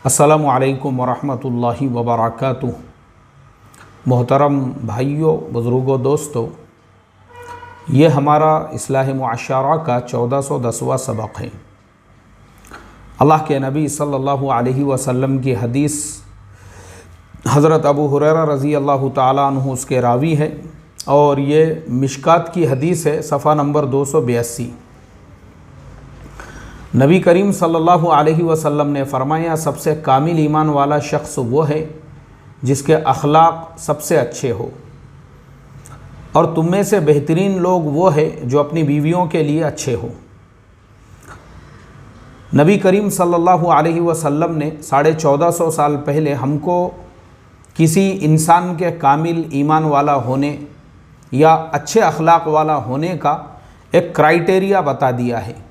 अस्सलामु अलैकुम वरहमतुल्लाहि वबरकातुहू। मोहतरम भाइयों, बुज़ुर्गों, दोस्तों, ये हमारा इस्लाह मुआशरा का 1410वां सबक है। अल्लाह के नबी सल्लल्लाहु अलैहि वसल्लम की हदीस हज़रत अबू हुरैरा रज़ी अल्लाह ताला अन्हु उसके रावी है और ये मिशकात की हदीस है, सफ़ा नंबर 282। नबी करीम सल्लल्लाहु अलैहि वसल्लम ने फ़रमाया, सबसे कामिल ईमान वाला शख्स वो है जिसके अखलाक सबसे अच्छे हो, और तुम में से बेहतरीन लोग वो है जो अपनी बीवियों के लिए अच्छे हो। नबी करीम सल्लल्लाहु अलैहि वसल्लम ने 1450 साल पहले हमको किसी इंसान के कामिल ईमान वाला होने या अच्छे अखलाक वाला होने का एक क्राइटेरिया बता दिया है।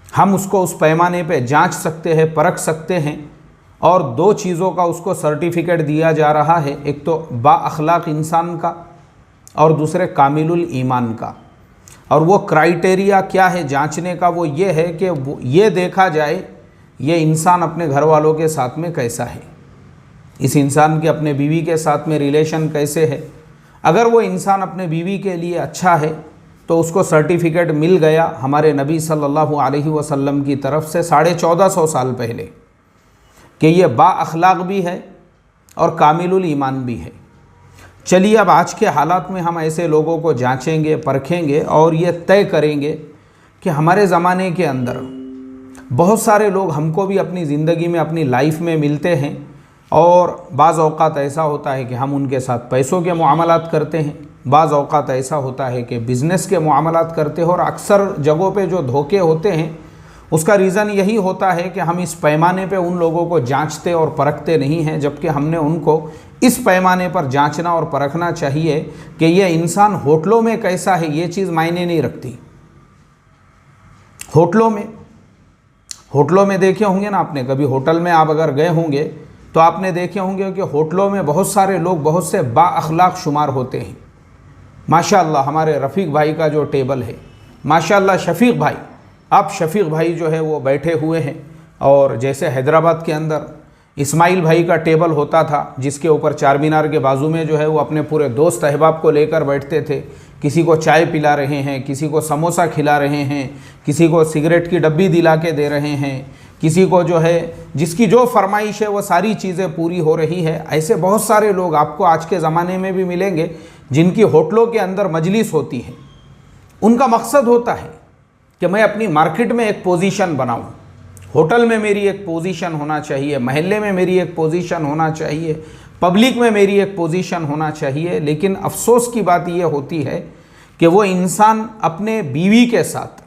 हम उसको उस पैमाने पे जांच सकते हैं, परख सकते हैं, और दो चीज़ों का उसको सर्टिफिकेट दिया जा रहा है, एक तो बाअखलाक इंसान का और दूसरे कामिलुल ईमान का। और वो क्राइटेरिया क्या है जांचने का? वो ये है कि ये देखा जाए ये इंसान अपने घर वालों के साथ में कैसा है, इस इंसान के अपने बीवी के साथ में रिलेशन कैसे है। अगर वो इंसान अपने बीवी के लिए अच्छा है तो उसको सर्टिफिकेट मिल गया हमारे नबी सल्लल्लाहु अलैहि वसल्लम की तरफ से 1450 साल पहले कि ये बाअखलाक भी है और कामिलुल ईमान भी है। चलिए अब आज के हालात में हम ऐसे लोगों को जांचेंगे, परखेंगे और ये तय करेंगे कि हमारे ज़माने के अंदर बहुत सारे लोग हमको भी अपनी ज़िंदगी में, अपनी लाइफ में मिलते हैं, और बाज़ औक़ात ऐसा होता है कि हम उनके साथ पैसों के मुआमलात करते हैं, बाज़ औक़ात ऐसा होता है कि बिज़नेस के मुआमलात करते हैं, और अक्सर जगहों पे जो धोखे होते हैं उसका रीज़न यही होता है कि हम इस पैमाने पे उन लोगों को जांचते और परखते नहीं हैं, जबकि हमने उनको इस पैमाने पर जांचना और परखना चाहिए कि ये इंसान होटलों में कैसा है। ये चीज़ मायने नहीं रखती। होटलों में देखे होंगे ना आपने, कभी होटल में आप अगर गए होंगे तो आपने देखे होंगे कि होटलों में बहुत सारे लोग बहुत से बाअखलाक शुमार होते हैं। माशाअल्लाह हमारे रफ़ीक भाई का जो टेबल है, माशाअल्लाह शफ़ीक भाई, आप शफ़ीक भाई जो है वो बैठे हुए हैं, और जैसे हैदराबाद के अंदर इस्माइल भाई का टेबल होता था जिसके ऊपर चार मीनार के बाजू में जो है वो अपने पूरे दोस्त अहबाब को लेकर बैठते थे। किसी को चाय पिला रहे हैं, किसी को समोसा खिला रहे हैं, किसी को सिगरेट की डब्बी दिला के दे रहे हैं, किसी को जो है जिसकी जो फरमाइश है वो सारी चीज़ें पूरी हो रही है। ऐसे बहुत सारे लोग आपको आज के ज़माने में भी मिलेंगे जिनकी होटलों के अंदर मजलिस होती है। उनका मकसद होता है कि मैं अपनी मार्केट में एक पोजीशन बनाऊं, होटल में मेरी एक पोजीशन होना चाहिए, महल्ले में मेरी एक पोजीशन होना चाहिए, पब्लिक में मेरी एक पोजीशन होना चाहिए। लेकिन अफसोस की बात यह होती है कि वो इंसान अपने बीवी के साथ,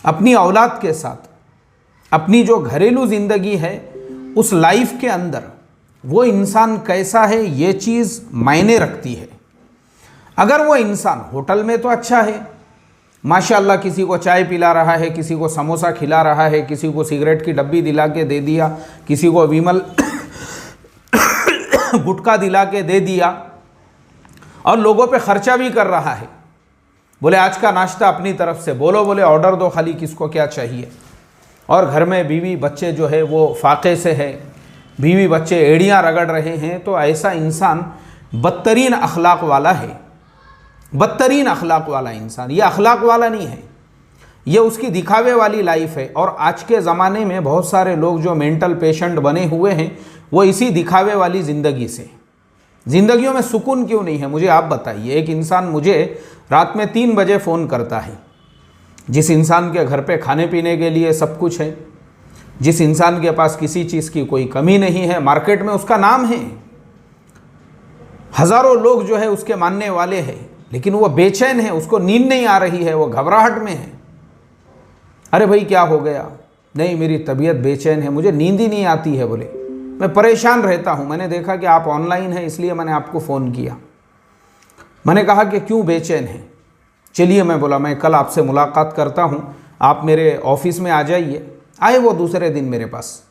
अपनी औलाद के साथ, अपनी जो घरेलू ज़िंदगी है उस लाइफ के अंदर वो इंसान कैसा है, ये चीज़ मायने रखती है। अगर वो इंसान होटल में तो अच्छा है, माशाअल्लाह, किसी को चाय पिला रहा है, किसी को समोसा खिला रहा है, किसी को सिगरेट की डब्बी दिला के दे दिया, किसी को विमल गुटखा दिला के दे दिया, और लोगों पे ख़र्चा भी कर रहा है। बोले आज का नाश्ता अपनी तरफ से बोलो, बोले ऑर्डर दो खाली, किसको क्या चाहिए। और घर में बीवी बच्चे जो है वो फाके से है, बीवी बच्चे एड़ियाँ रगड़ रहे हैं, तो ऐसा इंसान बदतरीन अखलाक वाला है, बदतरीन अखलाक वाला इंसान। ये अखलाक वाला नहीं है, ये उसकी दिखावे वाली लाइफ है। और आज के ज़माने में बहुत सारे लोग जो मेंटल पेशेंट बने हुए हैं वो इसी दिखावे वाली ज़िंदगी से, ज़िंदगियों में सुकून क्यों नहीं है मुझे आप बताइए। एक इंसान मुझे रात में 3 बजे फ़ोन करता है, जिस इंसान के घर पे खाने पीने के लिए सब कुछ है, जिस इंसान के पास किसी चीज़ की कोई कमी नहीं है, मार्केट में उसका नाम है, हज़ारों लोग जो है उसके मानने वाले हैं, लेकिन वो बेचैन है, उसको नींद नहीं आ रही है, वो घबराहट में है। अरे भाई क्या हो गया? नहीं मेरी तबीयत बेचैन है, मुझे नींद ही नहीं आती है, बोले मैं परेशान रहता हूँ। मैंने देखा कि आप ऑनलाइन हैं इसलिए मैंने आपको फ़ोन किया। मैंने कहा कि क्यों बेचैन हैं? चलिए, मैं बोला मैं कल आपसे मुलाकात करता हूँ, आप मेरे ऑफिस में आ जाइए। आए वो दूसरे दिन मेरे पास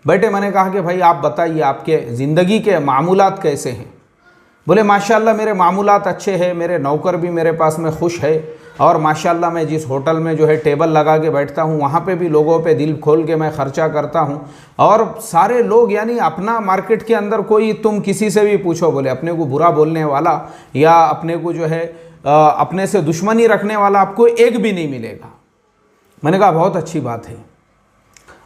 बैठे। मैंने कहा कि भाई आप बताइए आपके ज़िंदगी के मामूलात कैसे हैं? बोले माशाअल्लाह मेरे मामूलात अच्छे हैं, मेरे नौकर भी मेरे पास में खुश है, और माशाल्लाह मैं जिस होटल में जो है टेबल लगा के बैठता हूँ वहाँ पे भी लोगों पे दिल खोल के मैं ख़र्चा करता हूँ। और सारे लोग यानी अपना मार्केट के अंदर कोई तुम किसी से भी पूछो, बोले अपने को बुरा बोलने वाला या अपने को जो है अपने से दुश्मनी रखने वाला आपको एक भी नहीं मिलेगा। मैंने कहा बहुत अच्छी बात है।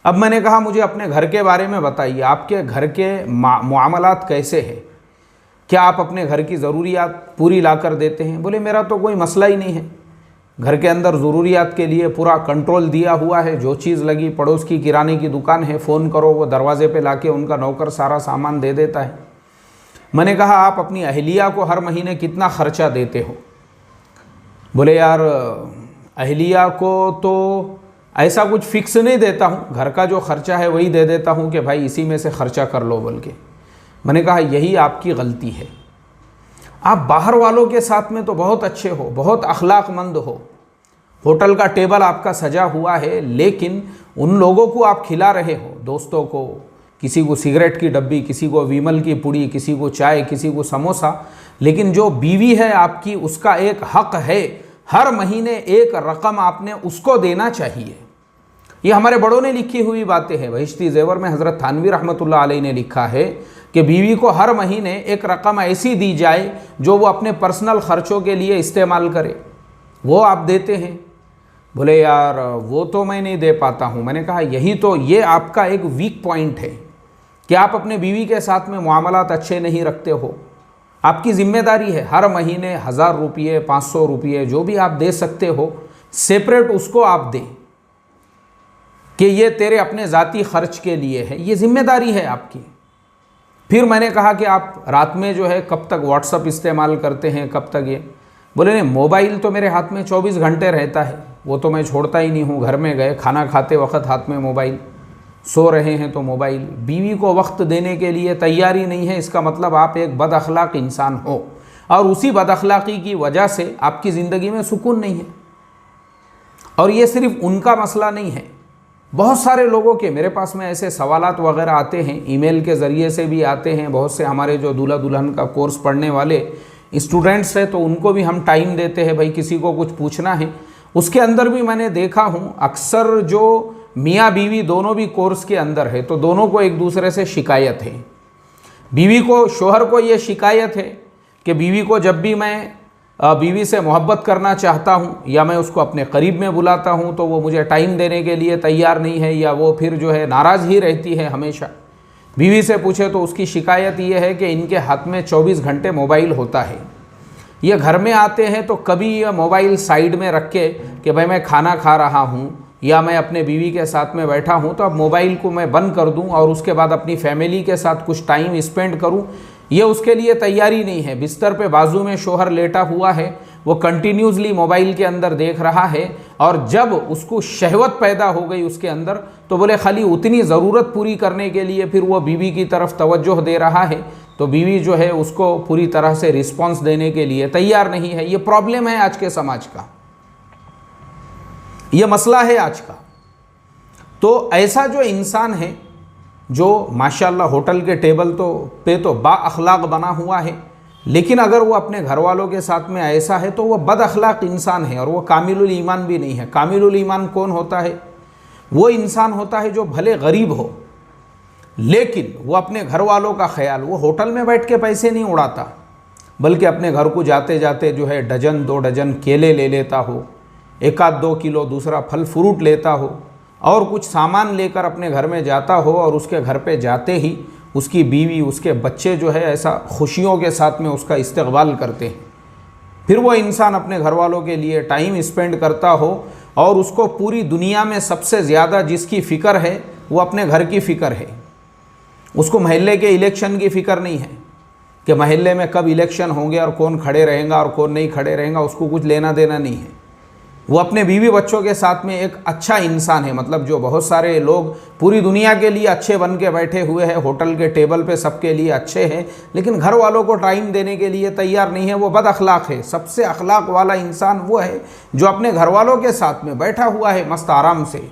अब मैंने कहा मुझे अपने घर के बारे में बताइए, आपके घर के मामलात कैसे हैं, क्या आप अपने घर की ज़रूरियात पूरी ला कर देते हैं? बोले मेरा तो कोई मसला ही नहीं है, घर के अंदर ज़रूरियात के लिए पूरा कंट्रोल दिया हुआ है। जो चीज़ लगी, पड़ोस की किराने की दुकान है, फ़ोन करो वो दरवाज़े पे लाके उनका नौकर सारा सामान दे देता है। मैंने कहा आप अपनी अहलिया को हर महीने कितना ख़र्चा देते हो? बोले यार अहलिया को तो ऐसा कुछ फ़िक्स नहीं देता हूँ, घर का जो ख़र्चा है वही दे देता हूँ कि भाई इसी में से ख़र्चा कर लो बोल के। मैंने कहा यही आपकी गलती है। आप बाहर वालों के साथ में तो बहुत अच्छे हो, बहुत अखलाकमंद हो, होटल का टेबल आपका सजा हुआ है, लेकिन उन लोगों को आप खिला रहे हो, दोस्तों को, किसी को सिगरेट की डब्बी, किसी को विमल की पुड़ी, किसी को चाय, किसी को समोसा, लेकिन जो बीवी है आपकी उसका एक हक है, हर महीने एक रकम आपने उसको देना चाहिए। ये हमारे बड़ों ने लिखी हुई बातें हैं। बहिश्ती ज़ेवर में हज़रत थानवी रहमतुल्लाह अलैह ने लिखा है कि बीवी को हर महीने एक रकम ऐसी दी जाए जो वो अपने पर्सनल ख़र्चों के लिए इस्तेमाल करे, वो आप देते हैं। बोले यार वो तो मैं नहीं दे पाता हूँ। मैंने कहा यही तो, ये आपका एक वीक पॉइंट है कि आप अपने बीवी के साथ में मामलात अच्छे नहीं रखते हो। आपकी ज़िम्मेदारी है हर महीने 1000 रुपये, 500 रुपये जो भी आप दे सकते हो, सेपरेट उसको आप दें कि ये तेरे अपने ज़ाती ख़र्च के लिए है, ये ज़िम्मेदारी है आपकी। फिर मैंने कहा कि आप रात में जो है कब तक व्हाट्सअप इस्तेमाल करते हैं, कब तक ये? बोले नहीं, मोबाइल तो मेरे हाथ में 24 घंटे रहता है, वो तो मैं छोड़ता ही नहीं हूँ। घर में गए, खाना खाते वक्त हाथ में मोबाइल, सो रहे हैं तो मोबाइल। बीवी को वक्त देने के लिए तैयारी नहीं है, इसका मतलब आप एक बद अखलाक इंसान हो, और उसी बद अखलाकी की वजह से आपकी ज़िंदगी में सुकून नहीं है। और ये सिर्फ उनका मसला नहीं है, बहुत सारे लोगों के मेरे पास में ऐसे सवालात वगैरह आते हैं, ईमेल के ज़रिए से भी आते हैं। बहुत से हमारे जो दूल्हा दुल्हन का कोर्स पढ़ने वाले स्टूडेंट्स हैं, तो उनको भी हम टाइम देते हैं, भाई किसी को कुछ पूछना है। उसके अंदर भी मैंने देखा हूँ अक्सर जो मियाँ बीवी दोनों भी कोर्स के अंदर है, तो दोनों को एक दूसरे से शिकायत है। बीवी को, शोहर को ये शिकायत है कि बीवी को जब भी मैं बीवी से मोहब्बत करना चाहता हूँ या मैं उसको अपने करीब में बुलाता हूँ तो वो मुझे टाइम देने के लिए तैयार नहीं है, या वो फिर जो है नाराज़ ही रहती है हमेशा। बीवी से पूछे तो उसकी शिकायत ये है कि इनके हाथ में 24 घंटे मोबाइल होता है। ये घर में आते हैं तो कभी ये मोबाइल साइड में रख के कि भाई मैं खाना खा रहा हूँ या मैं अपने बीवी के साथ में बैठा हूँ, तो अब मोबाइल को मैं बंद कर दूँ और उसके बाद अपनी फैमिली के साथ कुछ टाइम स्पेंड करूँ, ये उसके लिए तैयारी नहीं है। बिस्तर पे बाजू में शोहर लेटा हुआ है, वो कंटिन्यूसली मोबाइल के अंदर देख रहा है, और जब उसको शहवत पैदा हो गई उसके अंदर, तो बोले खाली उतनी ज़रूरत पूरी करने के लिए फिर वो बीवी की तरफ तवज्जो दे रहा है, तो बीवी जो है उसको पूरी तरह से रिस्पॉन्स देने के लिए तैयार नहीं है। ये प्रॉब्लम है आज के समाज का, ये मसला है आज का। तो ऐसा जो इंसान है जो माशाल्लाह होटल के टेबल तो बा अखलाक बना हुआ है, लेकिन अगर वो अपने घर वालों के साथ में ऐसा है तो वह बद अखलाक इंसान है, और वो कामिलुल ईमान भी नहीं है। कामिलुल ईमान कौन होता है? वो इंसान होता है जो भले गरीब हो, लेकिन वो अपने घर वालों का ख्याल, वो होटल में बैठ के पैसे नहीं उड़ाता, बल्कि अपने घर को जाते जाते जो है डजन 2 डजन केले ले लेता हो, 1-2 किलो दूसरा फल फ्रूट लेता हो, और कुछ सामान लेकर अपने घर में जाता हो, और उसके घर पे जाते ही उसकी बीवी, उसके बच्चे जो है ऐसा खुशियों के साथ में उसका इस्तकबाल करते हैं। फिर वो इंसान अपने घर वालों के लिए टाइम स्पेंड करता हो, और उसको पूरी दुनिया में सबसे ज़्यादा जिसकी फ़िक्र है वो अपने घर की फ़िक्र है। उसको महल्ले के इलेक्शन की फ़िक्र नहीं है कि महल्ले में कब इलेक्शन होंगे और कौन खड़े रहेगा और कौन नहीं खड़े रहेगा, उसको कुछ लेना देना नहीं है। वो अपने बीवी बच्चों के साथ में एक अच्छा इंसान है। मतलब जो बहुत सारे लोग पूरी दुनिया के लिए अच्छे बन के बैठे हुए हैं, होटल के टेबल पे सबके लिए अच्छे हैं, लेकिन घर वालों को टाइम देने के लिए तैयार नहीं है, वो बद अखलाक है। सबसे अखलाक वाला इंसान वो है जो अपने घर वालों के साथ में बैठा हुआ है मस्त आराम से,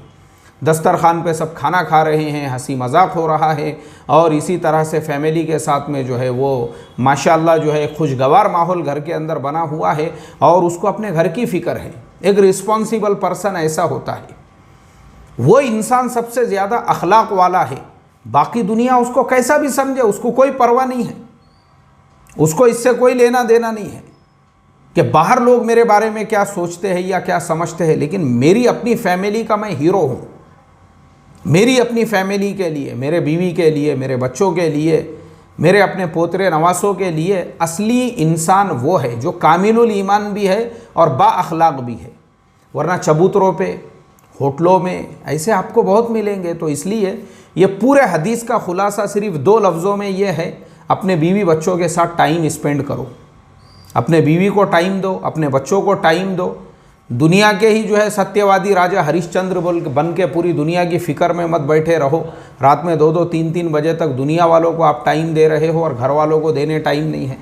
दस्तरखान पे सब खाना खा रहे हैं, हंसी मजाक हो रहा है, और इसी तरह से फैमिली के साथ में जो है वो माशाल्लाह जो है खुशगवार माहौल घर के अंदर बना हुआ है, और उसको अपने घर की फ़िक्र है। एक रिस्पॉन्सिबल पर्सन ऐसा होता है, वो इंसान सबसे ज़्यादा अखलाक वाला है। बाकी दुनिया उसको कैसा भी समझे, उसको कोई परवाह नहीं है, उसको इससे कोई लेना देना नहीं है कि बाहर लोग मेरे बारे में क्या सोचते हैं या क्या समझते हैं। लेकिन मेरी अपनी फैमिली का मैं हीरो हूँ। मेरी अपनी फैमिली के लिए, मेरे बीवी के लिए, मेरे बच्चों के लिए, मेरे अपने पोतरे नवासों के लिए असली इंसान वो है जो कामिलुल ईमान भी है और बाअखलाक भी है। वरना चबूतरों पे, होटलों में ऐसे आपको बहुत मिलेंगे। तो इसलिए ये पूरे हदीस का खुलासा सिर्फ 2 लफ्ज़ों में ये है, अपने बीवी बच्चों के साथ टाइम स्पेंड करो। अपने बीवी को टाइम दो, अपने बच्चों को टाइम दो। दुनिया के ही जो है सत्यवादी राजा हरिश्चंद्र बन के पूरी दुनिया की फ़िक्र में मत बैठे रहो। रात में 2-2, 3-3 बजे तक दुनिया वालों को आप टाइम दे रहे हो और घर वालों को देने टाइम नहीं है।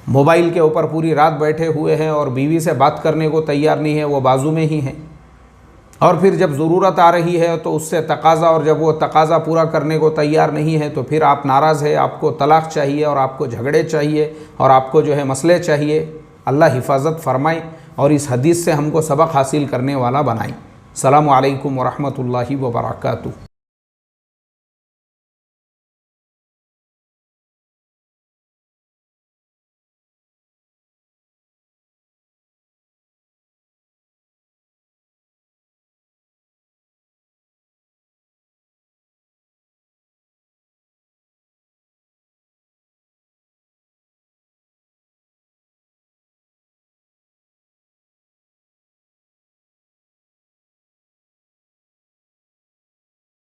मोबाइल के ऊपर पूरी रात बैठे हुए हैं और बीवी से बात करने को तैयार नहीं है, वो बाजू में ही हैं। और फिर जब ज़रूरत आ रही है तो उससे तकाज़ा, और जब वो तकाज़ा पूरा करने को तैयार नहीं है तो फिर आप नाराज़ है, आपको तलाक़ चाहिए और आपको झगड़े चाहिए और आपको जो है मसले चाहिए। अल्लाह हिफाजत फरमाए और इस हदीस से हमको सबक हासिल करने वाला बनाए। अस्सलामु अलैकुम व रहमतुल्लाहि व बरकातुहू।